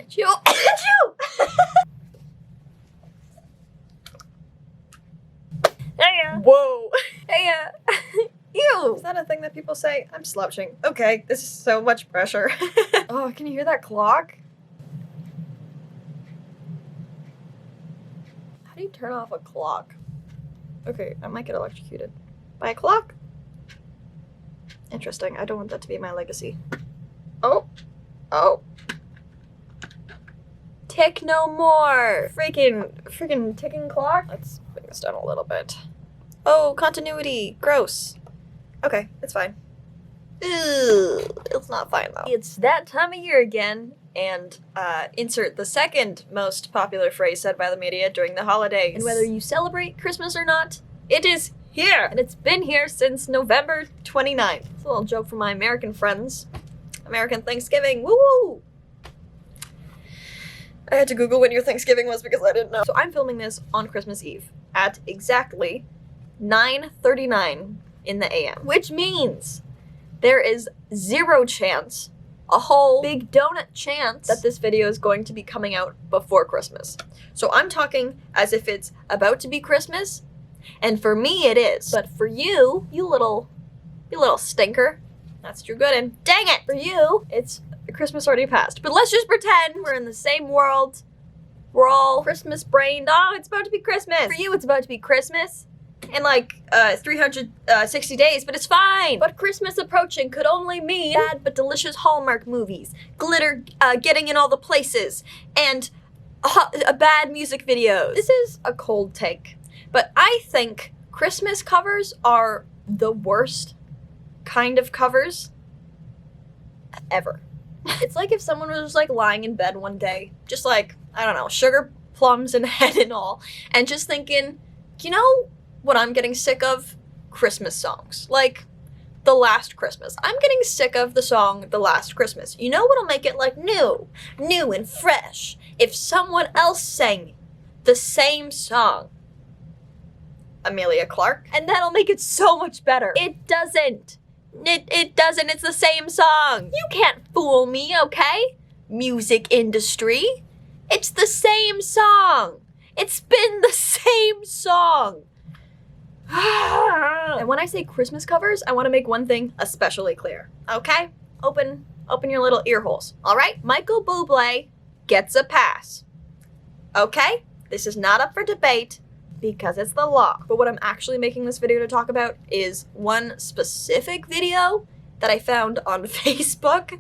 Achoo! Achoo! Hey, whoa! Hey, ew! Is that a thing that people say? I'm slouching. Okay, this is so much pressure. Oh, can you hear that clock? How do you turn off a clock? Okay, I might get electrocuted. By a clock? Interesting. I don't want that to be my legacy. Oh. Oh. Tick no more! Freaking ticking clock? Let's bring this down a little bit. Oh, continuity. Gross. Okay, it's fine. Ew, it's not fine though. It's that time of year again, and insert the second most popular phrase said by the media during the holidays. And whether you celebrate Christmas or not, it is here! And it's been here since November 29th. It's a little joke for my American friends. American Thanksgiving, woo-woo! I had to Google when your Thanksgiving was because I didn't know. So I'm filming this on Christmas Eve at exactly 9:39 in the AM, which means there is zero chance, a whole big donut chance, that this video is going to be coming out before Christmas. So I'm talking as if it's about to be Christmas, and for me it is. But for you, you little stinker, that's Drew Gooden. Dang it! For you, it's Christmas already passed. But let's just pretend we're in the same world. We're all Christmas-brained. Oh, it's about to be Christmas. For you, it's about to be Christmas in like 360 days, but it's fine. But Christmas approaching could only mean bad but delicious Hallmark movies, glitter getting in all the places, and bad music videos. This is a cold take, but I think Christmas covers are the worst kind of covers ever. It's like if someone was just like lying in bed one day, just like, I don't know, sugar plums in head and all, and just thinking, you know what I'm getting sick of? Christmas songs. Like, The Last Christmas. I'm getting sick of the song The Last Christmas. You know what'll make it like new and fresh? If someone else sang the same song. Amelia Clark. And that'll make it so much better. It doesn't. It doesn't. It's the same song. You can't fool me, okay? Music industry. It's the same song. It's been the same song. And when I say Christmas covers, I want to make one thing especially clear, okay? Open your little ear holes, all right? Michael Bublé gets a pass, okay? This is not up for debate because it's the law. But what I'm actually making this video to talk about is one specific video that I found on Facebook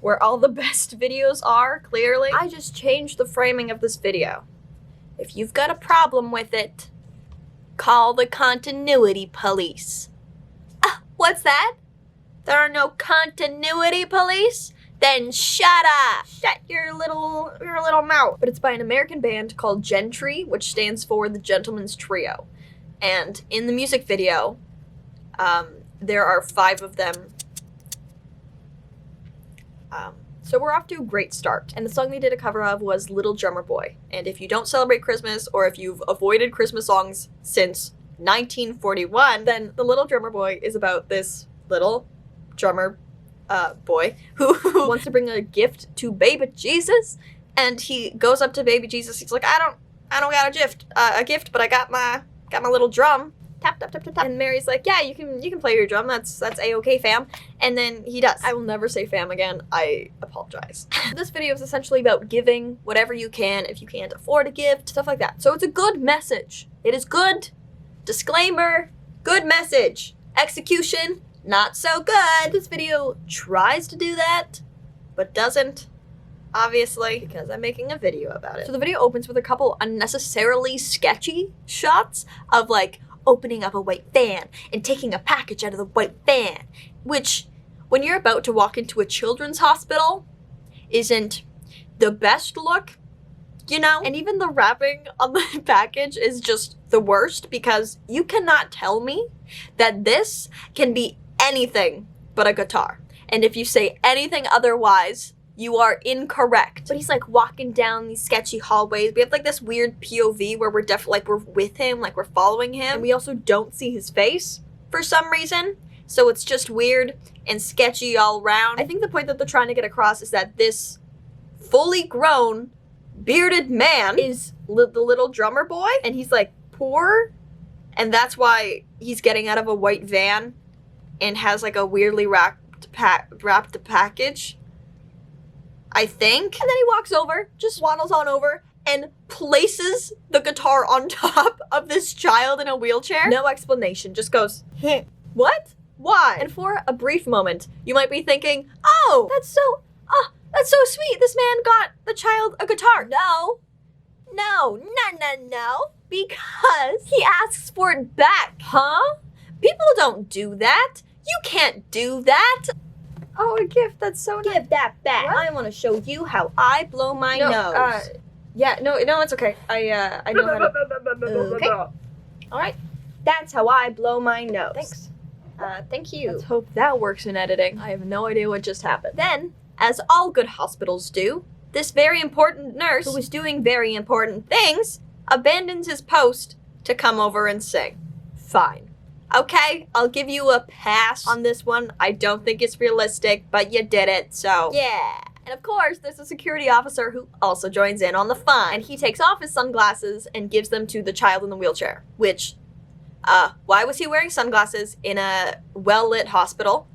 where all the best videos are, clearly. I just changed the framing of this video. If you've got a problem with it, call the continuity police. What's that? There are no continuity police? Then shut up! Shut your little mouth. But it's by an American band called Gentry, which stands for the Gentleman's Trio. And in the music video, there are 5 of them. So we're off to a great start. And the song they did a cover of was Little Drummer Boy. And if you don't celebrate Christmas, or if you've avoided Christmas songs since 1941, then The Little Drummer Boy is about this little drummer boy who wants to bring a gift to baby Jesus. And he goes up to baby Jesus. He's like, I don't got a gift, but I got my little drum. Tap, tap, tap, tap, tap. And Mary's like, yeah, you can play your drum. That's A-okay, fam. And then he does. I will never say fam again. I apologize. This video is essentially about giving whatever you can if you can't afford a gift, stuff like that. So it's a good message. It is good. Disclaimer, good message. Execution, not so good. This video tries to do that, but doesn't. Obviously, because I'm making a video about it. So the video opens with a couple unnecessarily sketchy shots of like opening up a white van and taking a package out of the white van, which, when you're about to walk into a children's hospital, isn't the best look, you know? And even the wrapping on the package is just the worst, because you cannot tell me that this can be anything but a guitar. And if you say anything otherwise, you are incorrect. But he's like walking down these sketchy hallways. We have like this weird POV where we're we're with him, like we're following him. And we also don't see his face for some reason. So it's just weird and sketchy all around. I think the point that they're trying to get across is that this fully grown, bearded man is the little drummer boy, and he's like poor, and that's why he's getting out of a white van and has like a weirdly wrapped package, I think. And then he walks over, just waddles on over, and places the guitar on top of this child in a wheelchair. No explanation, just goes, what? Why? And for a brief moment, you might be thinking, oh, that's so sweet. This man got the child a guitar. No. Because he asks for it back. Huh? People don't do that. You can't do that. Oh, a gift. That's so nice. Give that back. What? I want to show you how I blow my nose. No, it's okay. I know how to. Okay. All right. That's how I blow my nose. Thanks. Thank you. Let's hope that works in editing. I have no idea what just happened. Then, as all good hospitals do, this very important nurse, who was doing very important things, abandons his post to come over and sing. Fine. Okay, I'll give you a pass on this one. I don't think it's realistic, but you did it, so yeah. And of course, there's a security officer who also joins in on the fun. And he takes off his sunglasses and gives them to the child in the wheelchair, which, why was he wearing sunglasses in a well-lit hospital?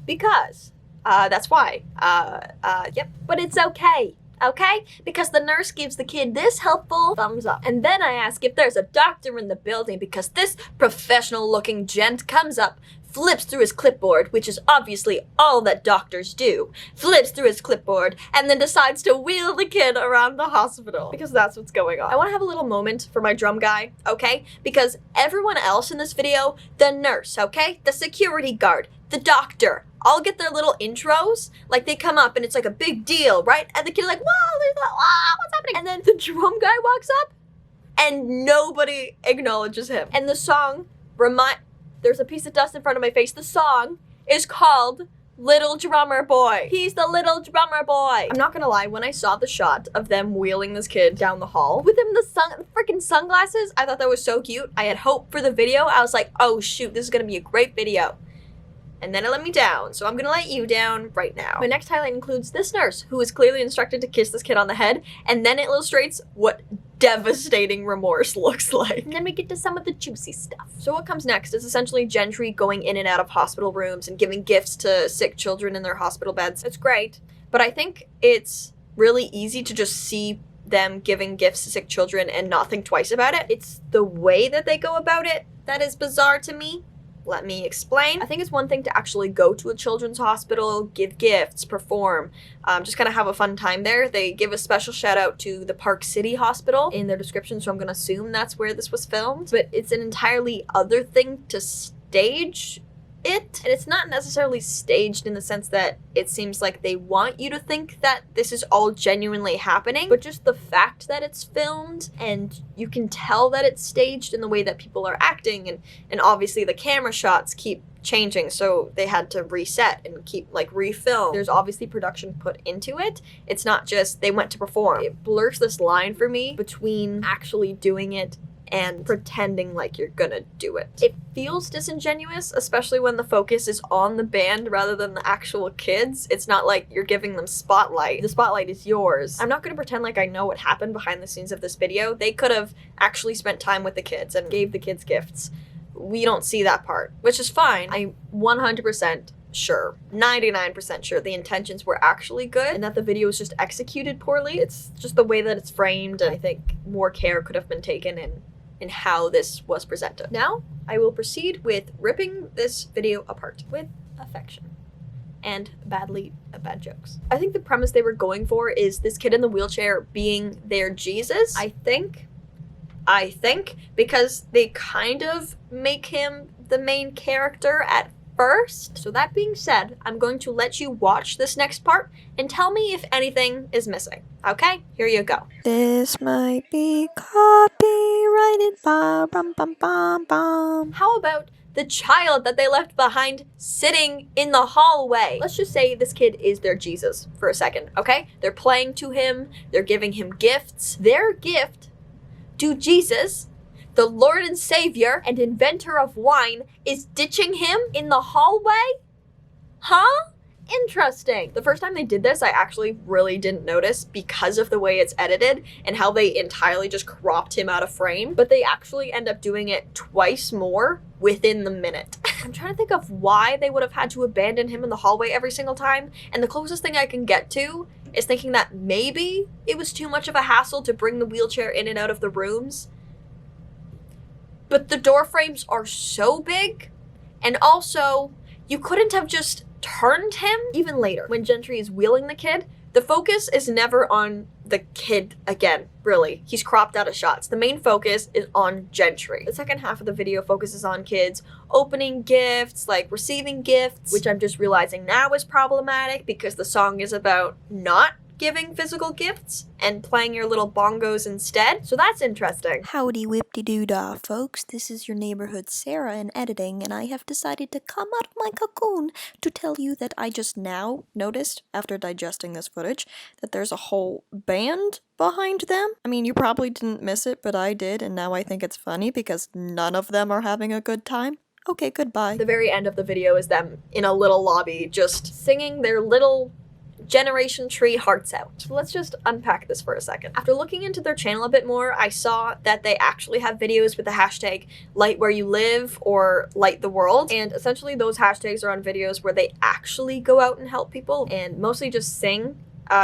Because that's why. Yep. But it's okay. Okay? Because the nurse gives the kid this helpful thumbs up. And then I ask if there's a doctor in the building because this professional-looking gent comes up, flips through his clipboard, which is obviously all that doctors do, flips through his clipboard, and then decides to wheel the kid around the hospital. Because that's what's going on. I want to have a little moment for my drum guy, okay? Because everyone else in this video, the nurse, okay? The security guard, the doctor, all get their little intros. Like, they come up and it's like a big deal, right? And the kid's like, wow, what's happening? And then the drum guy walks up and nobody acknowledges him. And the song there's a piece of dust in front of my face. The song is called Little Drummer Boy. He's the little drummer boy. I'm not gonna lie, when I saw the shot of them wheeling this kid down the hall with him the freaking sunglasses, I thought that was so cute. I had hope for the video. I was like, oh shoot, this is gonna be a great video. And then it let me down, so I'm gonna let you down right now. My next highlight includes this nurse, who is clearly instructed to kiss this kid on the head, and then it illustrates what devastating remorse looks like. And then we get to some of the juicy stuff. So what comes next is essentially Gentry going in and out of hospital rooms and giving gifts to sick children in their hospital beds. It's great, but I think it's really easy to just see them giving gifts to sick children and not think twice about it. It's the way that they go about it that is bizarre to me. Let me explain. I think it's one thing to actually go to a children's hospital, give gifts, perform, just kind of have a fun time there. They give a special shout out to the Park City Hospital in their description, so I'm gonna assume that's where this was filmed. But it's an entirely other thing to stage it. And it's not necessarily staged in the sense that it seems like they want you to think that this is all genuinely happening, but just the fact that it's filmed and you can tell that it's staged in the way that people are acting, and obviously the camera shots keep changing, so they had to reset and keep like refilm. There's obviously production put into it. It's not just they went to perform. It blurs this line for me between actually doing it and pretending like you're gonna do it. It feels disingenuous, especially when the focus is on the band rather than the actual kids. It's not like you're giving them spotlight. The spotlight is yours. I'm not gonna pretend like I know what happened behind the scenes of this video. They could have actually spent time with the kids and gave the kids gifts. We don't see that part, which is fine. I'm 100% sure, 99% sure the intentions were actually good and that the video was just executed poorly. It's just the way that it's framed, and I think more care could have been taken in how this was presented. Now, I will proceed with ripping this video apart with affection and bad jokes. I think the premise they were going for is this kid in the wheelchair being their Jesus. I think, because they kind of make him the main character at first. So that being said, I'm going to let you watch this next part and tell me if anything is missing. Okay, here you go. This might be copyrighted. Bum, bum, bum, bum. How about the child that they left behind sitting in the hallway? Let's just say this kid is their Jesus for a second, okay? They're playing to him, they're giving him gifts. Their gift to Jesus, the Lord and Savior and inventor of wine, is ditching him in the hallway? Huh? interesting. The first time they did this, I actually really didn't notice because of the way it's edited and how they entirely just cropped him out of frame. But they actually end up doing it twice more within the minute. I'm trying to think of why they would have had to abandon him in the hallway every single time. And the closest thing I can get to is thinking that maybe it was too much of a hassle to bring the wheelchair in and out of the rooms. But the door frames are so big, and also you couldn't have just turned him. Even later, when Gentry is wheeling the kid, the focus is never on the kid again, really. He's cropped out of shots. The main focus is on Gentry. The second half of the video focuses on kids opening gifts, like receiving gifts, which I'm just realizing now is problematic because the song is about not giving physical gifts and playing your little bongos instead. So that's interesting. Howdy whip-de-doo-dah, folks. This is your neighborhood Sarah in editing, and I have decided to come out of my cocoon to tell you that I just now noticed, after digesting this footage, that there's a whole band behind them. I mean, you probably didn't miss it, but I did, and now I think it's funny because none of them are having a good time. Okay, goodbye. The very end of the video is them in a little lobby just singing their little Generation Tree hearts out. So let's just unpack this for a second. After looking into their channel a bit more, I saw that they actually have videos with the hashtag light where you live or light the world. And essentially those hashtags are on videos where they actually go out and help people and mostly just sing.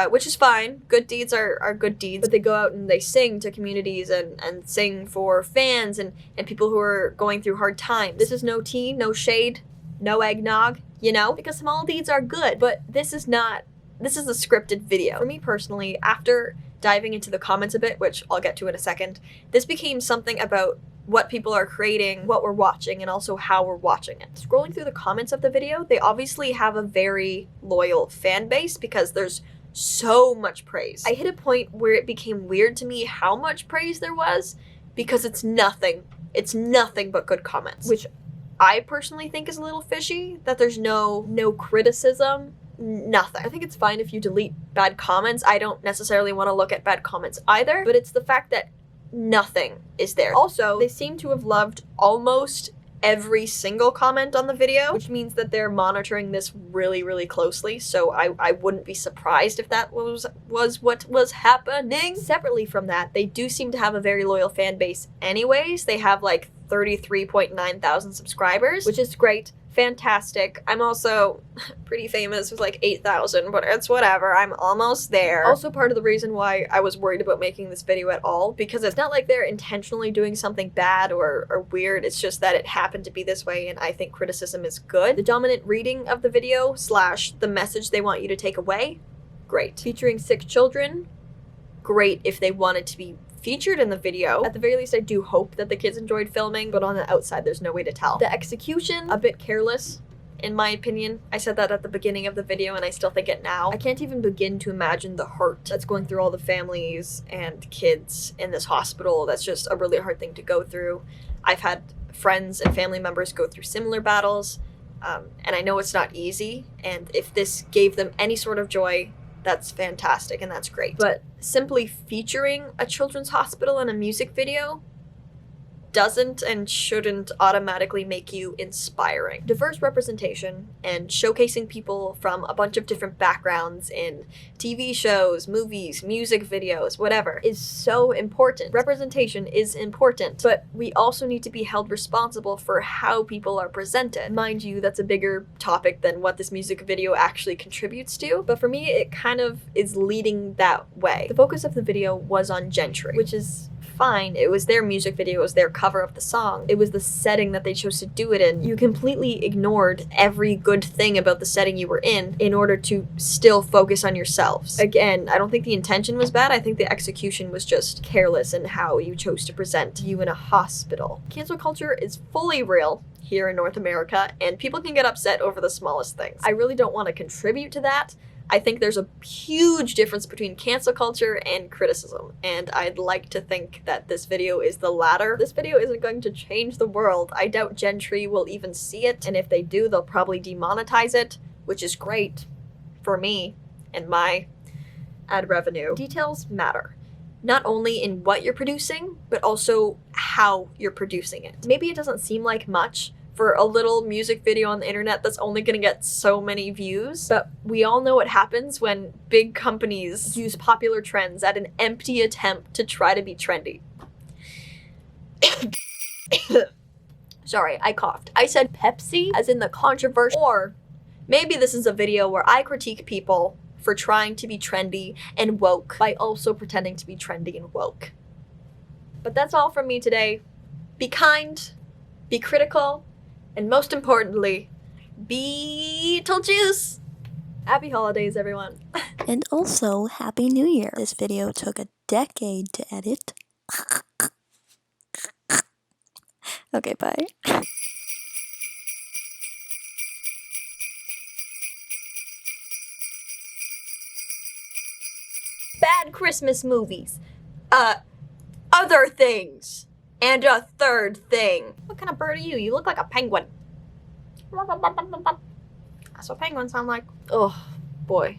Which is fine. Good deeds are good deeds. But they go out and they sing to communities and sing for fans and people who are going through hard times. This is no tea, no shade, no eggnog, you know? Because small deeds are good. But this is a scripted video. For me personally, after diving into the comments a bit, which I'll get to in a second, this became something about what people are creating, what we're watching, and also how we're watching it. Scrolling through the comments of the video, they obviously have a very loyal fan base because there's so much praise. I hit a point where it became weird to me how much praise there was because it's nothing but good comments, which I personally think is a little fishy, that there's no criticism. Nothing. I think it's fine if you delete bad comments. I don't necessarily want to look at bad comments either, but it's the fact that nothing is there. Also, they seem to have loved almost every single comment on the video, which means that they're monitoring this really, really closely. So I wouldn't be surprised if that was what was happening. Separately from that, they do seem to have a very loyal fan base anyways. They have like 33.9 thousand subscribers, which is great. Fantastic. I'm also pretty famous with like 8,000, but it's whatever. I'm almost there. Also part of the reason why I was worried about making this video at all, because it's not like they're intentionally doing something bad or weird. It's just that it happened to be this way, and I think criticism is good. The dominant reading of the video / the message they want you to take away, great. Featuring sick children, great if they wanted to be featured in the video. At the very least, I do hope that the kids enjoyed filming, but on the outside, there's no way to tell. The execution, a bit careless, in my opinion. I said that at the beginning of the video, and I still think it now. I can't even begin to imagine the hurt that's going through all the families and kids in this hospital. That's just a really hard thing to go through. I've had friends and family members go through similar battles, and I know it's not easy, and if this gave them any sort of joy, that's fantastic and that's great. But simply featuring a children's hospital in a music video doesn't and shouldn't automatically make you inspiring. Diverse representation and showcasing people from a bunch of different backgrounds in TV shows, movies, music videos, whatever, is so important. Representation is important, but we also need to be held responsible for how people are presented. Mind you, that's a bigger topic than what this music video actually contributes to, but for me, it kind of is leading that way. The focus of the video was on Gentry, which is fine. It was their music video, it was their cover of the song. It was the setting that they chose to do it in. You completely ignored every good thing about the setting you were in order to still focus on yourselves. Again, I don't think the intention was bad. I think the execution was just careless in how you chose to present you in a hospital. Cancel culture is fully real here in North America, and people can get upset over the smallest things. I really don't want to contribute to that. I think there's a huge difference between cancel culture and criticism, and I'd like to think that this video is the latter. This video isn't going to change the world. I doubt Gentry will even see it, and if they do, they'll probably demonetize it, which is great for me and my ad revenue. Details matter. Not only in what you're producing, but also how you're producing it. Maybe it doesn't seem like much for a little music video on the internet that's only gonna get so many views. But we all know what happens when big companies use popular trends at an empty attempt to try to be trendy. Sorry, I coughed. I said Pepsi as in the controversial, or maybe this is a video where I critique people for trying to be trendy and woke by also pretending to be trendy and woke. But that's all from me today. Be kind, be critical, and most importantly, Beetlejuice! Happy holidays, everyone. And also, Happy New Year. This video took a decade to edit. Okay, bye. Bad Christmas movies. Other things. And a third thing. What kind of bird are you? You look like a penguin. That's what penguins sound like. Oh, boy.